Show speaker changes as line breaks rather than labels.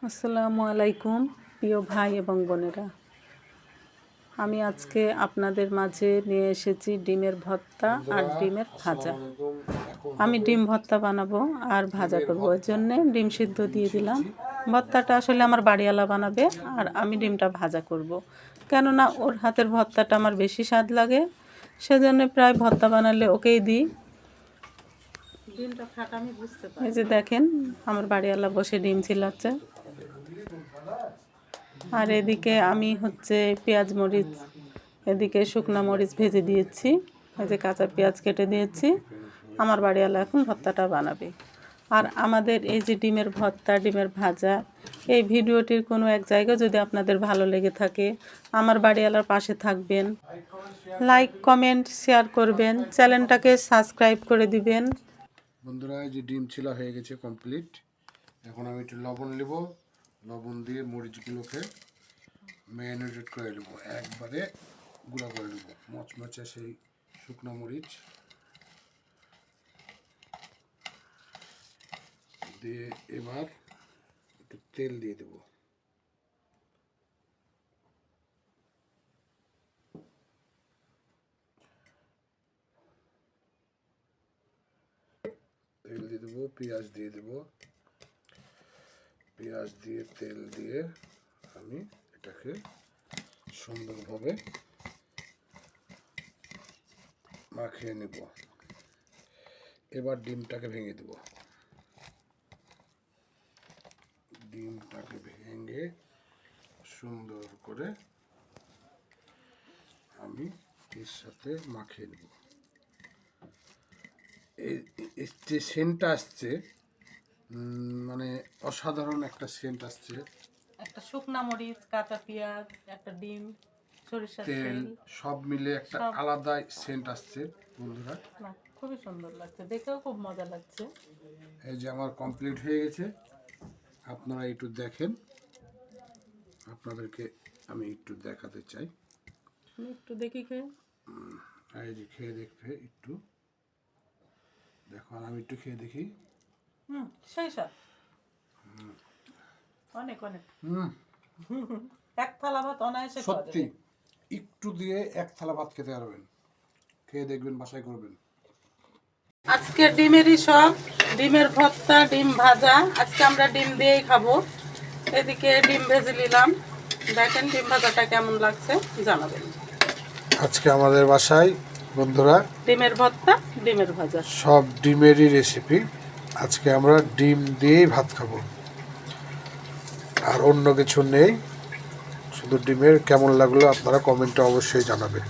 আসসালামু আলাইকুম প্রিয় ভাই এবং বোনেরা, আমি আজকে আপনাদের মাঝে নিয়ে এসেছি ডিমের ভর্তা আর ডিমের ভাজা। আমি ডিম ভর্তা বানাবো আর ভাজা করবো, এর জন্যে ডিম সিদ্ধ দিয়ে দিলাম। ভর্তাটা আসলে আমার বাড়িওয়ালা বানাবে আর আমি ডিমটা ভাজা করব। কেননা ওর হাতের ভর্তাটা আমার বেশি স্বাদ লাগে, সেজন্য প্রায় ভর্তা বানালে ওকেই দিই। ডিমটা ফাটা আমি বুঝতে পারি। এই যে দেখেন আমার বাড়িওয়ালা বসে ডিম ছিলাচ্ছে, আর এদিকে আমি পেঁয়াজ মরিচ, এদিকে শুকনো মরিচ ভেজে দিয়েছি, এই যে কাঁচা পেঁয়াজ কেটে দিয়েছি। আমার বাড়িওয়ালা এখন ভর্তাটা বানাবে। আর আমাদের এই যে ডিমের ভর্তা, ডিমের ভাজা, এই ভিডিওটির কোনো এক জায়গায় যদি আপনাদের ভালো লেগে থাকে, আমার বাড়িওয়ালার পাশে থাকবেন, লাইক কমেন্ট শেয়ার করবেন, চ্যানেলটাকে সাবস্ক্রাইব করে দিবেন।
বন্ধুরা, এই যে ডিম ছিলা হয়ে গেছে কমপ্লিট। এখন আমি একটু লবণ নেব, লবণ দিয়ে মরিচগুলোকে ম্যারিনেট করে নেব, একবারে গুঁড়া করে নেব, মচমচে সেই শুকনো মরিচ দিয়ে। এবার একটু তেল দিয়ে দেব, তেল দিয়ে দেবো, পেঁয়াজ দিয়ে দেবো, পেঁয়াজ দিয়ে তেল দিয়ে আমি এটাকে সুন্দরভাবে মাখিয়ে নেব। এবার ডিমটাকে ভেঙে দেব, ডিমটাকে ভেঙে সুন্দর করে আমি এর সাথে মাখিয়ে নেব। এই যে সেন্টটা আসছে, মানে অসাধারণ একটা সেন্ট আসছে।
একটা শুকনা মরিচ, কাঁচা পেঁয়াজ, একটা ডিম, সরিষার
তেল সব মিলে একটা আলাদা সেন্ট আসছে বন্ধুরা।
খুবই সুন্দর লাগছে, দেখেও খুব মজা লাগছে।
এই যে আমার কমপ্লিট হয়ে গেছে, আপনারা একটু দেখেন, আপনাদেরকে আমি একটু দেখাতে চাই।
একটু দেখি খেয়ে।
এই যে খেয়ে দেখবে, একটু দেখো, আর আমি একটু খেয়ে দেখি।
সেই স্বাদ, অনেক অনেক। এক থালা ভাত অনায়াসে খাওয়া যাবে।
সত্যি একটু দিয়ে এক থালা ভাত খেতে পারবেন, খেয়ে দেখবেন, বাসায় করবেন।
আজকে ডিমেরই সব, ডিমের ভর্তা, ডিম ভাজা। আজকে আমরা ডিম দিয়েই খাবো। এদিকে ডিম ভেজে নিলাম, দেখেন ডিম ভাজাটা কেমন লাগছে জানাবেন।
আজকে আমাদের বাসায় বন্ধুরা
ডিমের ভর্তা, ডিমের ভাজা,
সব ডিমেরই রেসিপি। আজকে আমরা ডিম দিয়েই ভাত খাবো, আর অন্য কিছু নেই, শুধু ডিমের। কেমন লাগলো আপনারা কমেন্টে অবশ্যই জানাবেন।